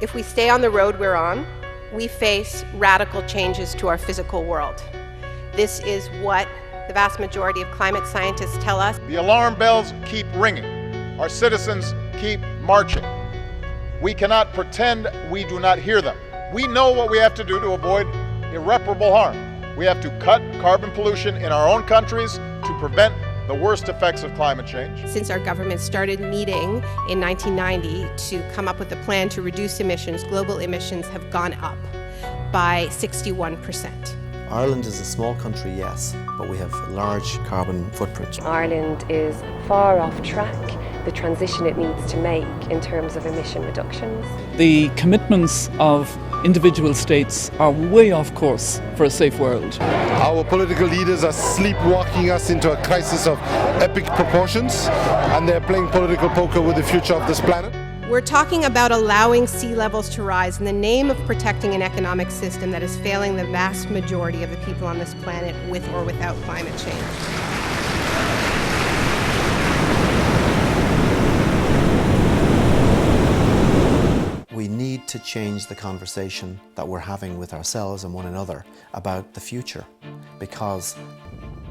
If we stay on the road we're on, we face radical changes to our physical world. This is what the vast majority of climate scientists tell us. The alarm bells keep ringing. Our citizens keep marching. We cannot pretend we do not hear them. We know what we have to do to avoid irreparable harm. We have to cut carbon pollution in our own countries to prevent the worst effects of climate change. Since our government started meeting in 1990 to come up with a plan to reduce emissions, global emissions have gone up by 61%. Ireland is a small country, yes, but we have a large carbon footprint. Ireland is far off track, the transition it needs to make in terms of emission reductions. The commitments of individual states are way off course for a safe world. Our political leaders are sleepwalking us into a crisis of epic proportions, and they're playing political poker with the future of this planet. We're talking about allowing sea levels to rise in the name of protecting an economic system that is failing the vast majority of the people on this planet with or without climate change. We need to change the conversation that we're having with ourselves and one another about the future, because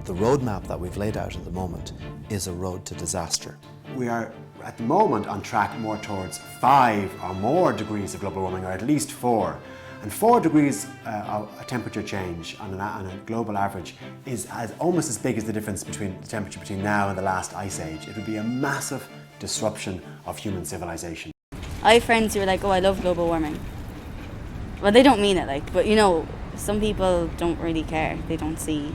the roadmap that we've laid out at the moment is a road to disaster. We are at the moment on track more towards 5 or more degrees of global warming, or at least 4. And 4 degrees of temperature change on a global average is almost as big as the difference between the temperature between now and the last ice age. It would be a massive disruption of human civilization. I have friends who are like, oh, I love global warming. Well, they don't mean it, like, but you know, some people don't really care. They don't see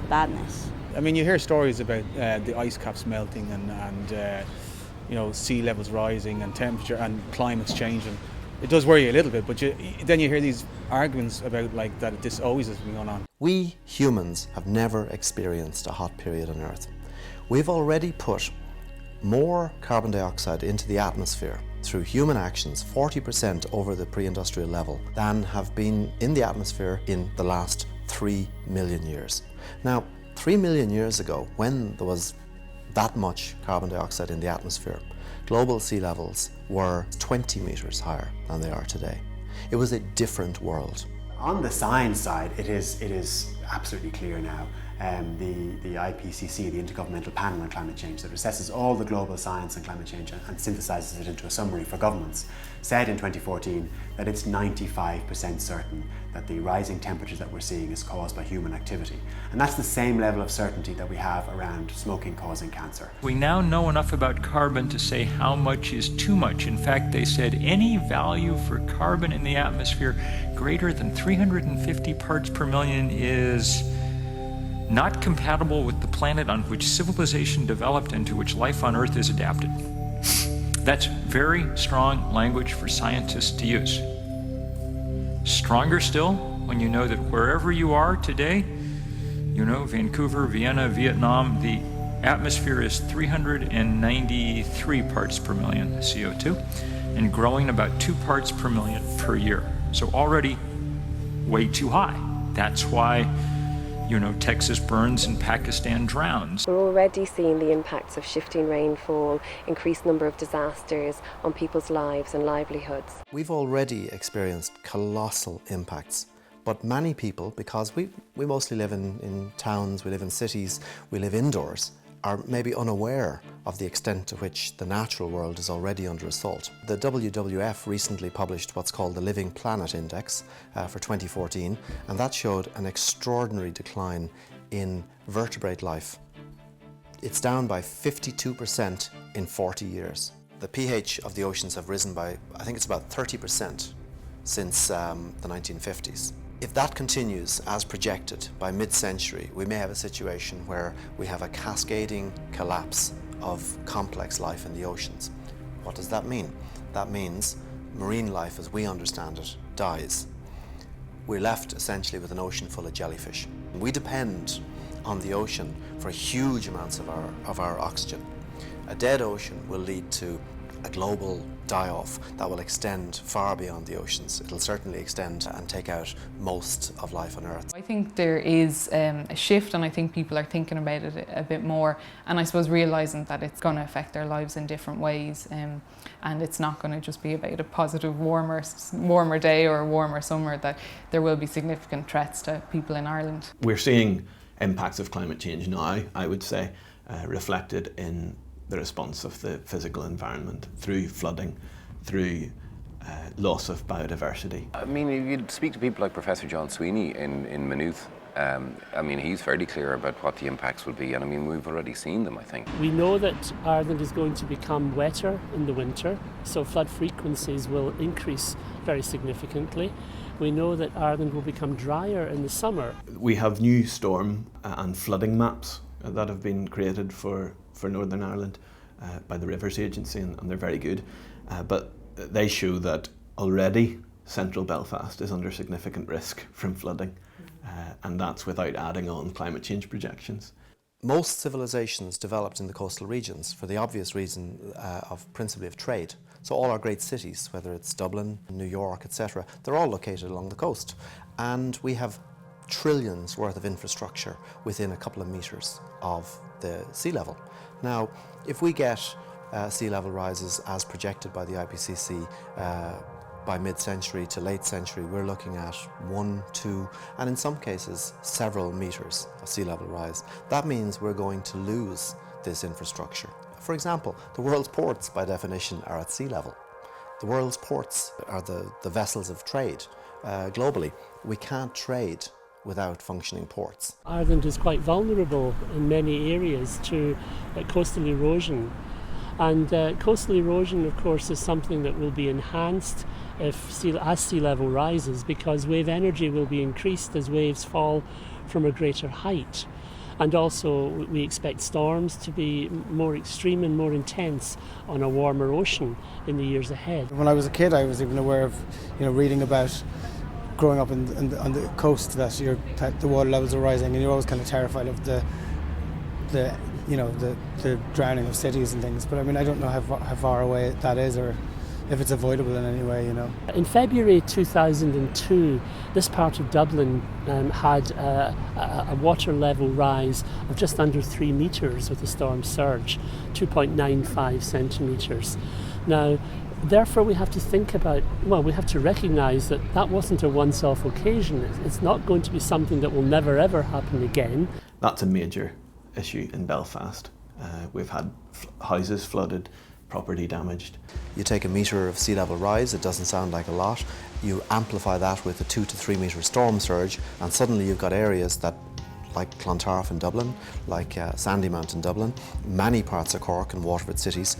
the badness. I mean, you hear stories about the ice caps melting and you know, sea levels rising and temperature and climates changing. It does worry you a little bit, but then you hear these arguments about like that this always has been going on. We humans have never experienced a hot period on Earth. We've already put more carbon dioxide into the atmosphere through human actions, 40% over the pre-industrial level, than have been in the atmosphere in the last 3 million years. Now, 3 million years ago, when there was that much carbon dioxide in the atmosphere, global sea levels were 20 meters higher than they are today. It was a different world. On the science side, it is absolutely clear now. The IPCC, the Intergovernmental Panel on Climate Change, that assesses all the global science on climate change and synthesises it into a summary for governments, said in 2014 that it's 95% certain that the rising temperatures that we're seeing is caused by human activity. And that's the same level of certainty that we have around smoking causing cancer. We now know enough about carbon to say how much is too much. In fact, they said any value for carbon in the atmosphere greater than 350 parts per million is not compatible with the planet on which civilization developed and to which life on Earth is adapted. That's very strong language for scientists to use. Stronger still when you know that wherever you are today, you know, Vancouver, Vienna, Vietnam, the atmosphere is 393 parts per million CO2 and growing about 2 parts per million per year. So already way too high. That's why, you know, Texas burns and Pakistan drowns. We're already seeing the impacts of shifting rainfall, increased number of disasters on people's lives and livelihoods. We've already experienced colossal impacts, but many people, because we mostly live in towns, we live in cities, we live indoors, are maybe unaware of the extent to which the natural world is already under assault. The WWF recently published what's called the Living Planet Index for 2014, and that showed an extraordinary decline in vertebrate life. It's down by 52% in 40 years. The pH of the oceans have risen by, I think it's about 30% since the 1950s. If that continues as projected by mid-century, we may have a situation where we have a cascading collapse of complex life in the oceans. What does that mean? That means marine life as we understand it dies. We're left essentially with an ocean full of jellyfish. We depend on the ocean for huge amounts of our oxygen. A dead ocean will lead to a global die-off that will extend far beyond the oceans. It'll certainly extend and take out most of life on Earth. I think there is a shift, and I think people are thinking about it a bit more, and I suppose realising that it's going to affect their lives in different ways, and it's not going to just be about a positive warmer day or a warmer summer, that there will be significant threats to people in Ireland. We're seeing impacts of climate change now, I would say, reflected in the response of the physical environment through flooding, through loss of biodiversity. I mean, you'd speak to people like Professor John Sweeney in Maynooth. I mean, he's fairly clear about what the impacts would be, and I mean, we've already seen them, I think. We know that Ireland is going to become wetter in the winter, so flood frequencies will increase very significantly. We know that Ireland will become drier in the summer. We have new storm and flooding maps that have been created for Northern Ireland by the Rivers Agency, and they're very good. But they show that already central Belfast is under significant risk from flooding, and that's without adding on climate change projections. Most civilizations developed in the coastal regions for the obvious reason principally of trade. So all our great cities, whether it's Dublin, New York, etc., they're all located along the coast. And we have trillions worth of infrastructure within a couple of metres of the sea level. Now, if we get sea level rises as projected by the IPCC by mid-century to late century, we're looking at 1, 2, and in some cases several metres of sea level rise. That means we're going to lose this infrastructure. For example, the world's ports by definition are at sea level. The world's ports are the vessels of trade globally. We can't trade without functioning ports. Ireland is quite vulnerable in many areas to coastal erosion. And coastal erosion, of course, is something that will be enhanced as sea level rises, because wave energy will be increased as waves fall from a greater height. And also we expect storms to be more extreme and more intense on a warmer ocean in the years ahead. When I was a kid, I was even aware of, reading about growing up on the coast that the water levels are rising, and you're always kind of terrified of the drowning of cities and things. But I mean, I don't know how far away that is, or if it's avoidable in any way, In February 2002, this part of Dublin had a water level rise of just under 3 metres with a storm surge, 2.95 centimetres. Now, therefore, we have to think about, we have to recognise that wasn't a once-off occasion. It's not going to be something that will never ever happen again. That's a major issue in Belfast. We've had houses flooded, property damaged. You take a metre of sea level rise, it doesn't sound like a lot. You amplify that with a 2 to 3 metre storm surge, and suddenly you've got areas that, like Clontarf in Dublin, like Sandymount in Dublin, many parts of Cork and Waterford cities,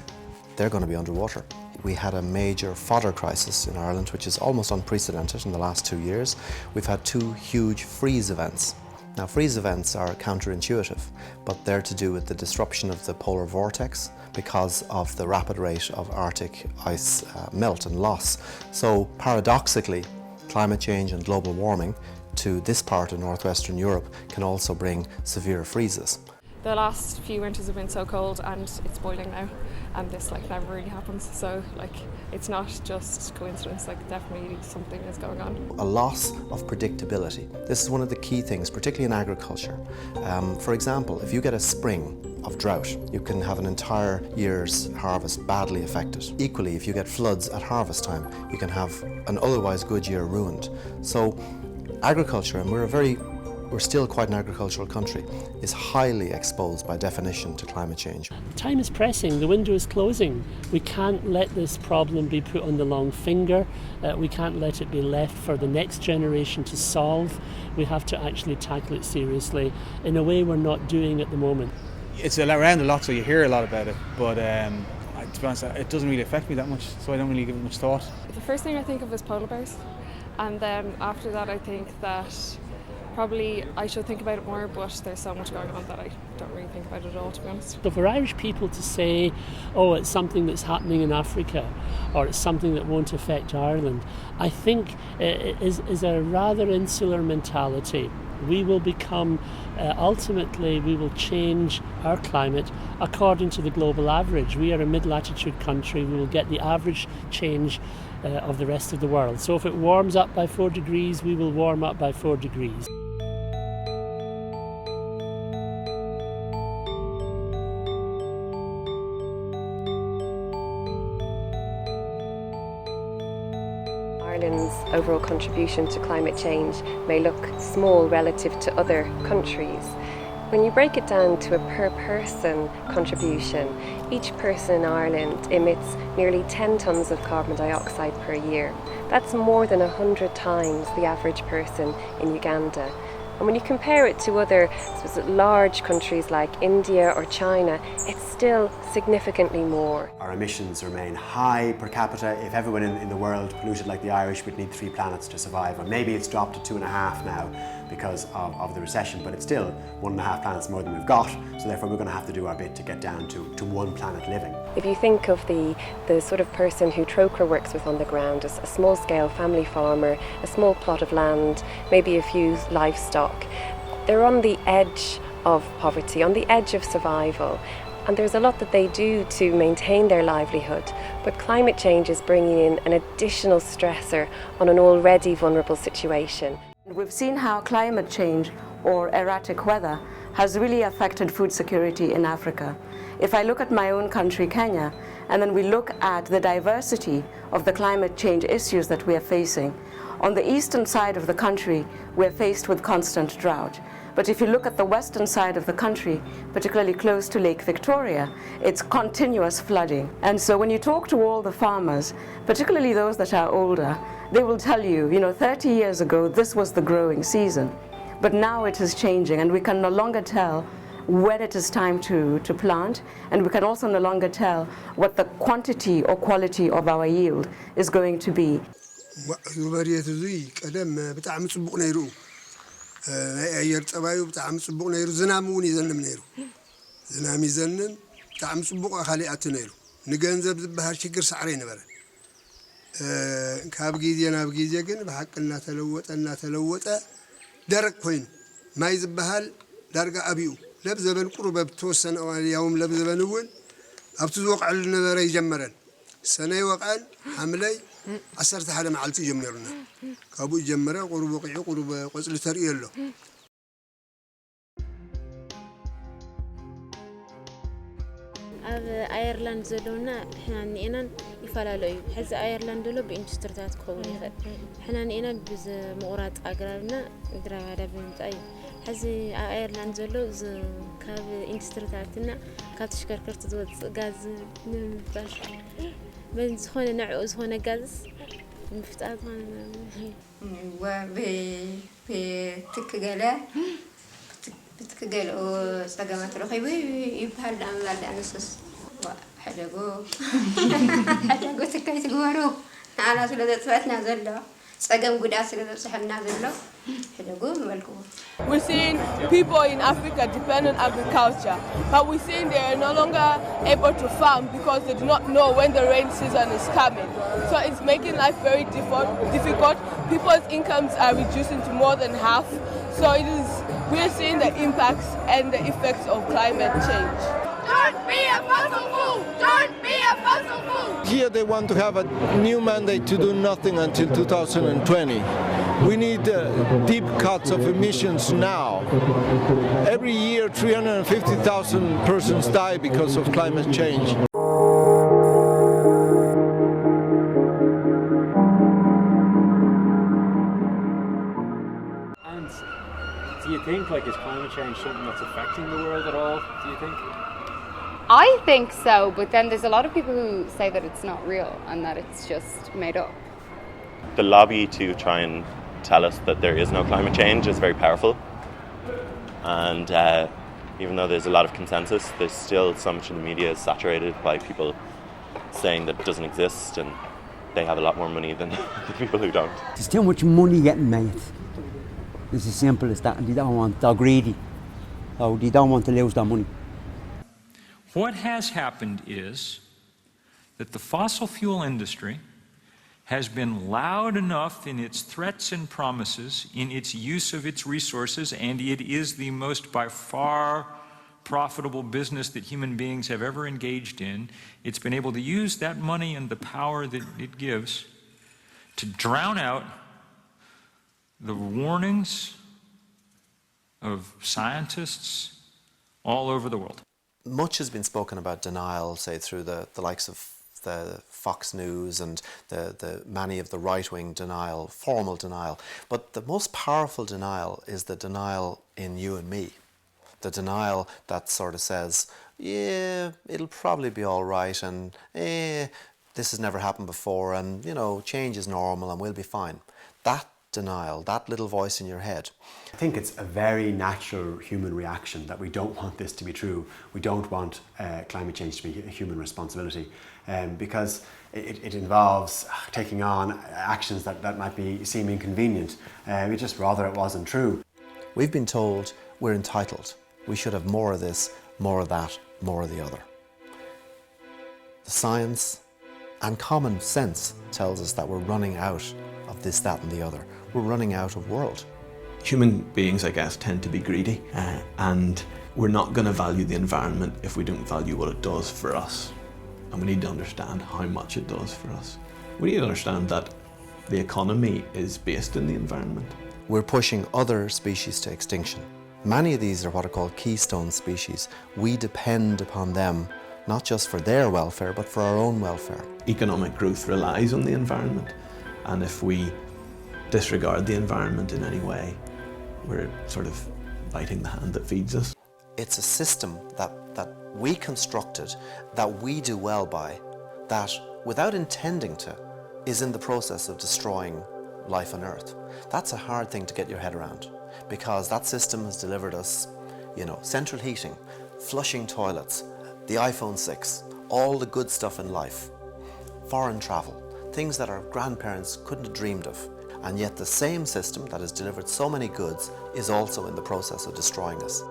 they're going to be underwater. We had a major fodder crisis in Ireland, which is almost unprecedented in the last 2 years. We've had 2 huge freeze events. Now, freeze events are counterintuitive, but they're to do with the disruption of the polar vortex because of the rapid rate of Arctic ice melt and loss. So paradoxically, climate change and global warming to this part of northwestern Europe can also bring severe freezes. The last few winters have been so cold, and it's boiling now, and this never really happens. So it's not just coincidence, definitely something is going on. A loss of predictability. This is one of the key things, particularly in agriculture. For example, if you get a spring of drought, you can have an entire year's harvest badly affected. Equally, if you get floods at harvest time, you can have an otherwise good year ruined. So agriculture, and we're still quite an agricultural country, is highly exposed by definition to climate change. Time is pressing, the window is closing. We can't let this problem be put on the long finger. We can't let it be left for the next generation to solve. We have to actually tackle it seriously in a way we're not doing at the moment. It's around a lot, so you hear a lot about it, but to be honest, it doesn't really affect me that much, so I don't really give it much thought. The first thing I think of is polar bears, and then after that I think that probably I should think about it more, but there's so much going on that I don't really think about it at all, to be honest. So for Irish people to say, it's something that's happening in Africa, or it's something that won't affect Ireland, I think is a rather insular mentality. we will become, ultimately, we will change our climate according to the global average. We are a mid-latitude country. We will get the average change of the rest of the world. So if it warms up by 4 degrees, we will warm up by 4 degrees. Ireland's overall contribution to climate change may look small relative to other countries. When you break it down to a per person contribution, each person in Ireland emits nearly 10 tonnes of carbon dioxide per year. That's more than 100 times the average person in Uganda. And when you compare it to other large countries like India or China, it's still significantly more. Our emissions remain high per capita. If everyone in the world polluted like the Irish, we'd need 3 planets to survive. Or maybe it's dropped to 2.5 now because of the recession, but it's still 1.5 planets more than we've got. So therefore we're going to have to do our bit to get down to 1 planet living. If you think of the sort of person who Trocaire works with on the ground, as a small-scale family farmer, a small plot of land, maybe a few livestock, they're on the edge of poverty, on the edge of survival. And there's a lot that they do to maintain their livelihood, but climate change is bringing in an additional stressor on an already vulnerable situation. We've seen how climate change or erratic weather has really affected food security in Africa. If I look at my own country, Kenya, and then we look at the diversity of the climate change issues that we are facing, on the eastern side of the country, we're faced with constant drought. But if you look at the western side of the country, particularly close to Lake Victoria, it's continuous flooding. And so when you talk to all the farmers, particularly those that are older, they will tell you, 30 years ago, this was the growing season. But now it is changing, and we can no longer tell when it is time to plant, and we can also no longer tell what the quantity or quality of our yield is going to be. ኣየር ፀባዩ ብጣዕሚ ጽቡቕ ነይሩ ዝናብ እውን ይዘንም ነይሩ ዝናብ ይዘንም ብጣዕሚ ጽቡቕ ኻሊኣት ነይሩ ንገንዘብ ዝበሃል ችግር ሳዕሪ ነበረ ካብ ጊዜ ናብ ጊዜ ግን በሐቅና ተለወጠ ደረቅ ኮይኑ ማይ ዝበሃል ዳርጋ አብዩ ለብዘበን ቁርበብ ተወሰነ ያውም ለብዘበን እውን ኣብቲ ዝወቅዕሉ ነበረ ይጀመረን ሰነይ ወቃን ሐምለይ 11 መዓልቲ ጀመርና ካብኡ ጀመረ ቁርብ ወቅዒ ቁርብ ቆጽሊ ተርእየሎ ኣብ ኣየርላንድ ዘለውና ሕና ኒኤናን ይፈላለዩ ሕዚ ኣየርላንድ ዘሎ ብኢንዱስትሪታት ክኸውን ይኽእል ሕና ኒኤና ብዝምቑራፅ ኣግራብና ድራባዳ ብምንጣይ ሕዚ ኣብ ኣየርላንድ ዘሎ ካብ ኢንዱስትሪታትና ካብ ተሽከርከርቲ ዝወፅእ ጋዝ ንምባል من زخون نوع زخون جاز مفتاح بتكجلا وسجمت رخيبي يبهل عمل أنسس حلقو سكيت جوارو على سلطة فاتنا زلا سجم قداس سلطة سحنا زلا حلقو ملكو. We're seeing people in Africa depend on agriculture, but we're seeing they are no longer able to farm because they do not know when the rain season is coming. So it's making life very difficult. People's incomes are reducing to more than half. So we're seeing the impacts and the effects of climate change. Don't be a fossil fuel! Don't be a fossil fuel! Here they want to have a new mandate to do nothing until 2020. We need deep cuts of emissions now. Every year 350,000 persons die because of climate change. And do you think is climate change something that's affecting the world at all, do you think? I think so, but then there's a lot of people who say that it's not real and that it's just made up. The lobby to try and tell us that there is no climate change is very powerful, and even though there's a lot of consensus, there's still so much in the media is saturated by people saying that it doesn't exist and they have a lot more money than the people who don't. There's too much money getting made. It's as simple as that, and they're greedy, so they don't want to lose their money. What has happened is that the fossil fuel industry has been loud enough in its threats and promises, in its use of its resources, and it is the most by far profitable business that human beings have ever engaged in. It's been able to use that money and the power that it gives to drown out the warnings of scientists all over the world. Much has been spoken about denial, say through the likes of the Fox News and the many of the right-wing denial, formal denial. But the most powerful denial is the denial in you and me. The denial that sort of says, yeah, it'll probably be all right, and this has never happened before, and you know, change is normal and we'll be fine. That denial, that little voice in your head. I think it's a very natural human reaction that we don't want this to be true. We don't want climate change to be a human responsibility because it involves taking on actions that might seem inconvenient. We'd just rather it wasn't true. We've been told we're entitled. We should have more of this, more of that, more of the other. The science and common sense tells us that we're running out of this, that and the other. We're running out of world. Human beings, I guess, tend to be greedy and we're not going to value the environment if we don't value what it does for us. And we need to understand how much it does for us. We need to understand that the economy is based in the environment. We're pushing other species to extinction. Many of these are what are called keystone species. We depend upon them, not just for their welfare, but for our own welfare. Economic growth relies on the environment, and if we disregard the environment in any way, we're sort of biting the hand that feeds us. It's a system that we constructed, that we do well by, that without intending to, is in the process of destroying life on Earth. That's a hard thing to get your head around, because that system has delivered us, you know, central heating, flushing toilets, the iPhone 6, all the good stuff in life, foreign travel, things that our grandparents couldn't have dreamed of. And yet the same system that has delivered so many goods is also in the process of destroying us.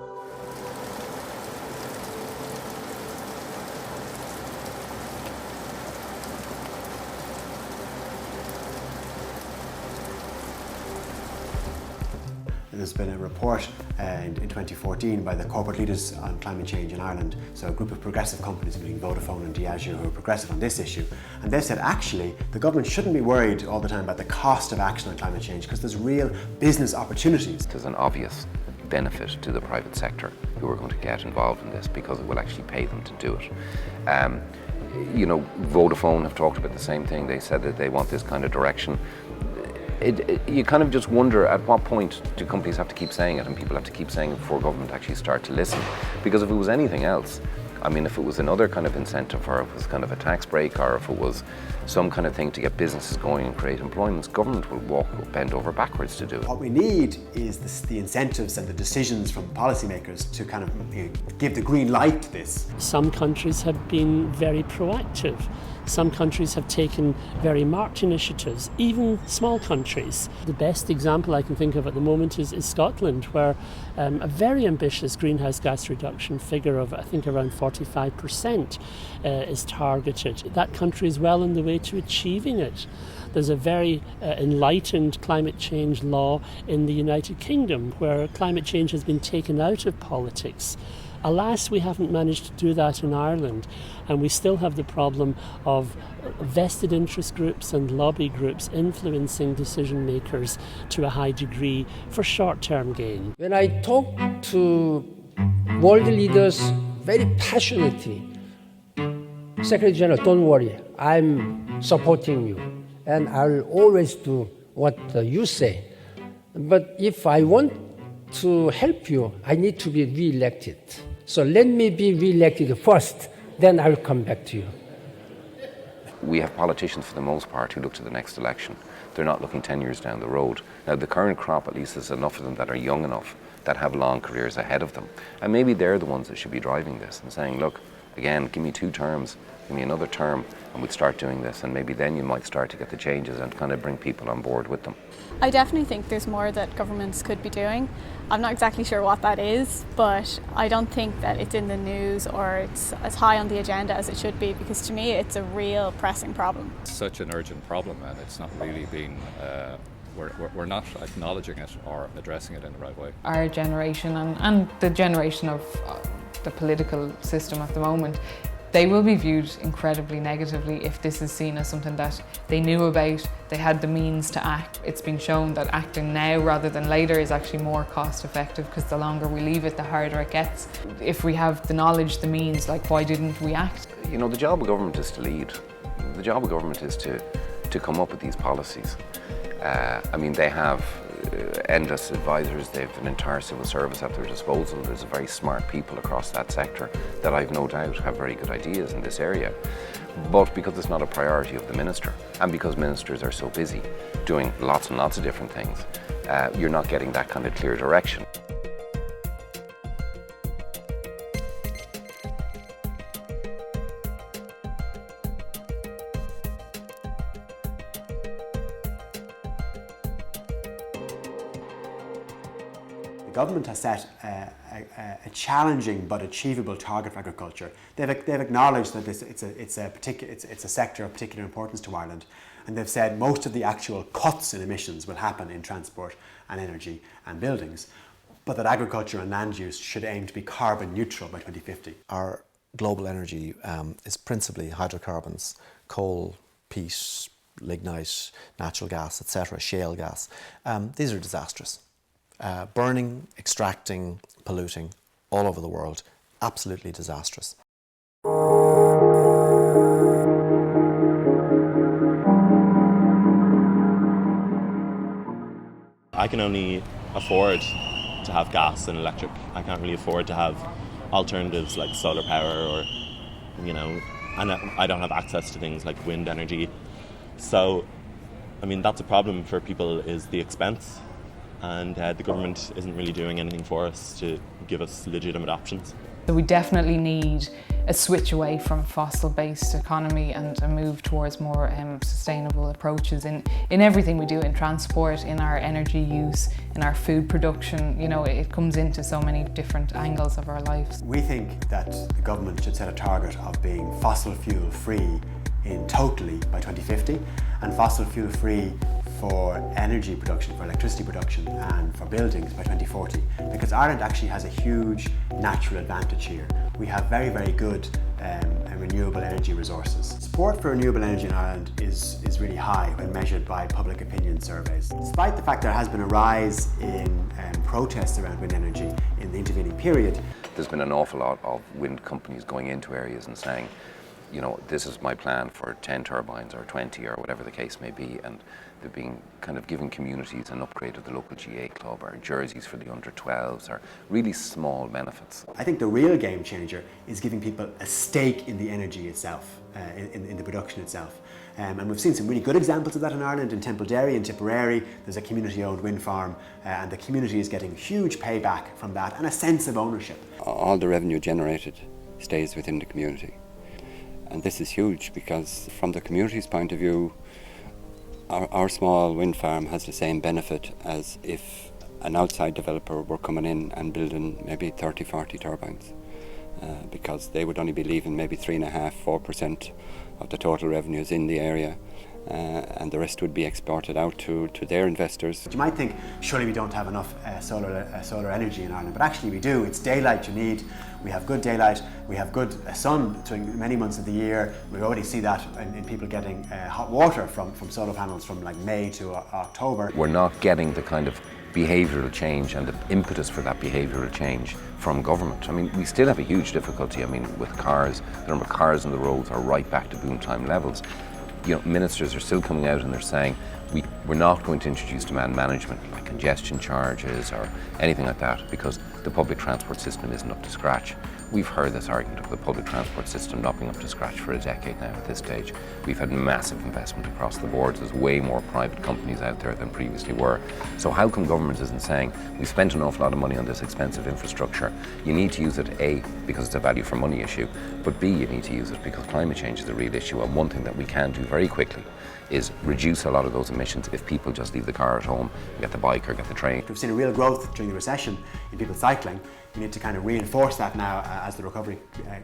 There's been a report in 2014 by the corporate leaders on climate change in Ireland, so a group of progressive companies, including Vodafone and Diageo, who are progressive on this issue, and they said actually the government shouldn't be worried all the time about the cost of action on climate change because there's real business opportunities. There's an obvious benefit to the private sector who are going to get involved in this because it will actually pay them to do it. You know, Vodafone have talked about the same thing. They said that they want this kind of direction. You kind of just wonder at what point do companies have to keep saying it and people have to keep saying it before government actually start to listen. Because if it was anything else, I mean, if it was another kind of incentive, or if it was kind of a tax break, or if it was some kind of thing to get businesses going and create employment, government will bend over backwards to do it. What we need is the incentives and the decisions from policymakers to kind of give the green light to this. Some countries have been very proactive. Some countries have taken very marked initiatives, even small countries. The best example I can think of at the moment is Scotland, where a very ambitious greenhouse gas reduction figure of, I think, around 45% is targeted. That country is well on the way to achieving it. There's a very enlightened climate change law in the United Kingdom, where climate change has been taken out of politics. Alas, we haven't managed to do that in Ireland, and we still have the problem of vested interest groups and lobby groups influencing decision makers to a high degree for short-term gain. When I talk to world leaders very passionately, Secretary General, don't worry, I'm supporting you, and I'll always do what you say. But if I want to help you, I need to be re-elected. So let me be re-elected first, then I'll come back to you. We have politicians, for the most part, who look to the next election. They're not looking 10 years down the road. Now, the current crop, at least, there's enough of them that are young enough, that have long careers ahead of them. And maybe they're the ones that should be driving this and saying, look, Again, give me 2 terms, give me another term, and we'd start doing this, and maybe then you might start to get the changes and kind of bring people on board with them. I definitely think there's more that governments could be doing. I'm not exactly sure what that is, but I don't think that it's in the news or it's as high on the agenda as it should be, because to me it's a real pressing problem. It's such an urgent problem, and it's not really being, we're not acknowledging it or addressing it in the right way. Our generation and the generation of the political system at the moment, they will be viewed incredibly negatively if this is seen as something that they knew about, they had the means to act. It's been shown that acting now rather than later is actually more cost effective, because the longer we leave it, the harder it gets. If we have the knowledge, the means, like, why didn't we act? You know, the job of government is to lead. The job of government is to come up with these policies. I mean, they have endless advisors, they have an entire civil service at their disposal. There's very smart people across that sector that I've no doubt have very good ideas in this area. But because it's not a priority of the minister, and because ministers are so busy doing lots and lots of different things, you're not getting that kind of clear direction. The government has set a challenging but achievable target for agriculture. They've acknowledged that it's a sector of particular importance to Ireland, and they've said most of the actual cuts in emissions will happen in transport and energy and buildings, but that agriculture and land use should aim to be carbon neutral by 2050. Our global energy is principally hydrocarbons, coal, peat, lignite, natural gas, etc., shale gas. These are disastrous. Burning, extracting, polluting all over the world, absolutely disastrous. I can only afford to have gas and electric. I can't really afford to have alternatives like solar power or, you know, and I don't have access to things like wind energy. So, I mean, that's a problem for people, is the expense. And the government isn't really doing anything for us to give us legitimate options. So we definitely need a switch away from fossil-based economy and a move towards more sustainable approaches in everything we do, in transport, in our energy use, in our food production. You know, it comes into so many different angles of our lives. We think that the government should set a target of being fossil fuel free in totally by 2050, and fossil fuel free for energy production, for electricity production and for buildings by 2040, because Ireland actually has a huge natural advantage here. We have very, very good renewable energy resources. Support for renewable energy in Ireland is really high when measured by public opinion surveys. Despite the fact there has been a rise in protests around wind energy in the intervening period. There's been an awful lot of wind companies going into areas and saying, you know, this is my plan for 10 turbines or 20 or whatever the case may be, and they're being kind of giving communities an upgrade of the local GA club or jerseys for the under-12s or really small benefits. I think the real game changer is giving people a stake in the energy itself, in the production itself. And we've seen some really good examples of that in Ireland. In Templederry and Tipperary, there's a community-owned wind farm, and the community is getting huge payback from that and a sense of ownership. All the revenue generated stays within the community. And this is huge, because from the community's point of view, our small wind farm has the same benefit as if an outside developer were coming in and building maybe 30, 40 turbines, because they would only be leaving maybe 3.5–4% of the total revenues in the area, and the rest would be exported out to their investors. You might think, surely we don't have enough solar energy in Ireland, but actually we do. It's daylight you need. We have good daylight, we have good sun during many months of the year. We already see that in people getting hot water from solar panels from like May to October. We're not getting the kind of behavioural change and the impetus for that behavioural change from government. I mean, we still have a huge difficulty. I mean, with cars, the number of cars on the roads are right back to boom time levels. You know, ministers are still coming out and they're saying we're not going to introduce demand management like congestion charges or anything like that, because the public transport system isn't up to scratch. We've heard this argument of the public transport system not being up to scratch for a decade now at this stage. We've had massive investment across the board. There's way more private companies out there than previously were. So how come government isn't saying, we've spent an awful lot of money on this expensive infrastructure, you need to use it, A, because it's a value for money issue, but B, you need to use it because climate change is a real issue, and one thing that we can do very quickly is reduce a lot of those emissions if people just leave the car at home, get the bike or get the train. We've seen a real growth during the recession in people cycling. We need to kind of reinforce that now as the recovery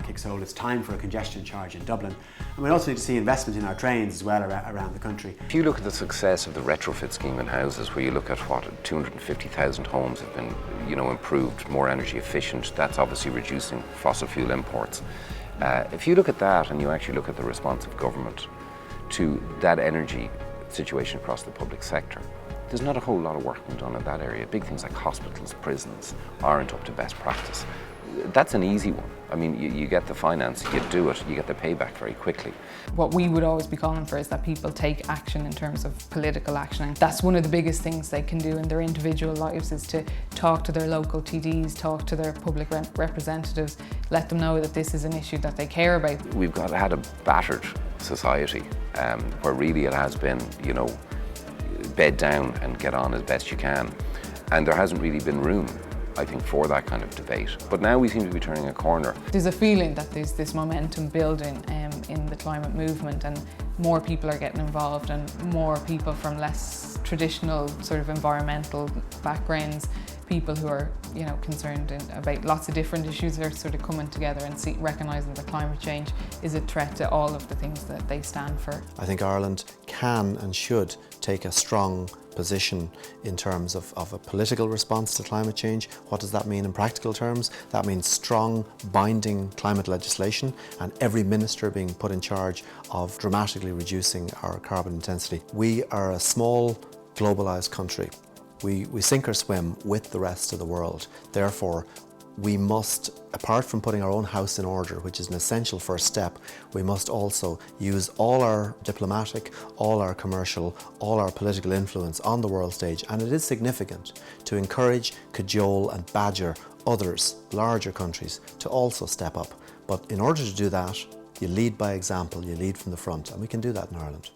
kicks hold. It's time for a congestion charge in Dublin. And we also need to see investment in our trains as well around the country. If you look at the success of the retrofit scheme in houses, where you look at what 250,000 homes have been, improved, more energy efficient, that's obviously reducing fossil fuel imports. If you look at that and you actually look at the response of government to that energy situation across the public sector, there's not a whole lot of work being done in that area. Big things like hospitals, prisons aren't up to best practice. That's an easy one. I mean, you get the finance, you do it, you get the payback very quickly. What we would always be calling for is that people take action in terms of political action. And that's one of the biggest things they can do in their individual lives, is to talk to their local TDs, talk to their public representatives, let them know that this is an issue that they care about. We've had a battered society where really it has been, bed down and get on as best you can. And there hasn't really been room, I think, for that kind of debate. But now we seem to be turning a corner. There's a feeling that there's this momentum building in the climate movement, and more people are getting involved, and more people from less traditional sort of environmental backgrounds, people who are concerned about lots of different issues, are sort of coming together and recognising that climate change is a threat to all of the things that they stand for. I think Ireland can and should take a strong position in terms of a political response to climate change. What does that mean in practical terms? That means strong, binding climate legislation, and every minister being put in charge of dramatically reducing our carbon intensity. We are a small, globalised country. We sink or swim with the rest of the world. Therefore, we must, apart from putting our own house in order, which is an essential first step, we must also use all our diplomatic, all our commercial, all our political influence on the world stage, and it is significant, to encourage, cajole and badger others, larger countries, to also step up. But in order to do that, you lead by example, you lead from the front, and we can do that in Ireland.